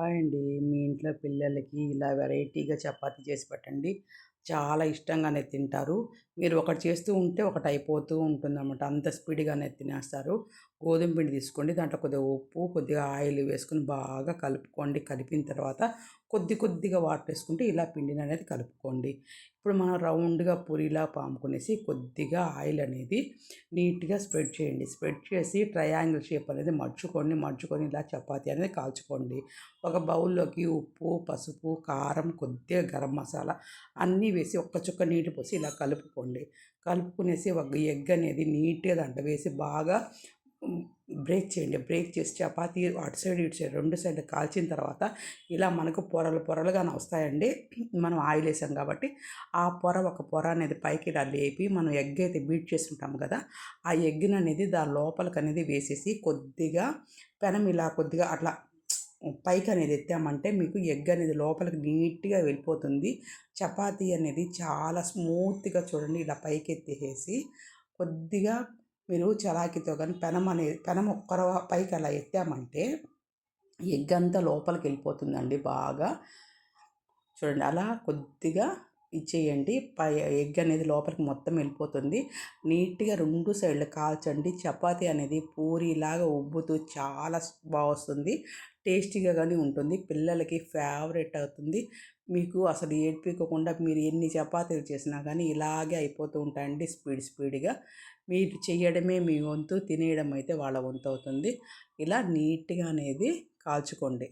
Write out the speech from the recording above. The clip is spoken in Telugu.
హాయ్ అండి. మీ ఇంట్లో పిల్లలకి ఇలా వెరైటీగా చపాతీ చేసి పెట్టండి. చాలా ఇష్టంగానే తింటారు. మీరు ఒకటి చేస్తూ ఉంటే ఒకటి అయిపోతూ ఉంటుందన్నమాట. అంత స్పీడ్‌గానే తినేస్తారు. గోధుమ పిండి తీసుకోండి. దాంట్లో కొద్దిగా ఉప్పు, కొద్దిగా ఆయిల్ వేసుకొని బాగా కలుపుకోండి. కలిపిన తర్వాత కొద్దిగా వాటర్ వేసుకుంటే ఇలా పిండిననేది కలుపుకోండి. ఇప్పుడు మనం రౌండ్‌గా పూరిలా పాముకునేసి కొద్దిగా ఆయిల్ అనేది నీట్‌గా స్ప్రెడ్ చేయండి. స్ప్రెడ్ చేసి ట్రయాంగిల్ షేప్ అనేది మడుచుకొని ఇలా చపాతీ అనేది కాల్చుకోండి. ఒక బౌల్లోకి ఉప్పు, పసుపు, కారం, కొద్దిగా గరం మసాలా అన్నీ వేసి ఒక్క చుక్క నీళ్ళు పోసి ఇలా కలుపుకోండి. కలుపుకునేసి ఒక ఎగ్ అనేది నీట్‌గా దాంట్లో వేసి బాగా బ్రేక్ చేయండి. బ్రేక్ చేసి చపాతీ అటు సైడ్, ఇటు సైడ్ 2 సైడ్లు కాల్చిన తర్వాత ఇలా మనకు పొరలుగానే వస్తాయండి. మనం ఆయిల్ వేసాం కాబట్టి ఆ ఒక పొర అనేది పైకి ఇలా లేపి మనం ఎగ్ అయితే బీట్ చేసి ఉంటాం కదా! ఆ ఎగ్‌ననేది దాని లోపలికనేది వేసేసి కొద్దిగా పెనం ఇలా కొద్దిగా అట్లా పైకనేది ఎత్తామంటే మీకు ఎగ్ అనేది లోపలికి నీట్‌గా వెళ్ళిపోతుంది. చపాతీ అనేది చాలా స్మూత్‌గా చూడండి ఇలా పైకెత్తేసేసి కొద్దిగా మీరు చలాకీతో గానీ పెనం ఒక్కరవ పైకి అలా ఎత్తామంటే ఎగ్ అంతా లోపలికి వెళ్ళిపోతుందండి బాగా. చూడండి అలా కొద్దిగా ఇచ్చేయండి. ఎగ్ అనేది లోపలికి మొత్తం వెళ్ళిపోతుంది. నీట్‌గా 2 సైడ్లు కాల్చండి. చపాతీ అనేది పూరిలాగా ఉబ్బుతూ చాలా వస్తుంది. టేస్టీగా గానీ ఉంటుంది. పిల్లలకి ఫేవరెట్ అవుతుంది. మీకు అసలు ఏడ్పియకోకుండా మీరు ఎన్ని చపాతీలు చేసినా కానీ ఇలాగే అయిపోతూ ఉంటాయండి స్పీడ్‌గా. మీరు చెయ్యడమే మీ వంతు, తినేయడం అయితే వాళ్ళ వంతు అవుతుంది. ఇలా నీట్‌గా అనేది కాల్చుకోండి.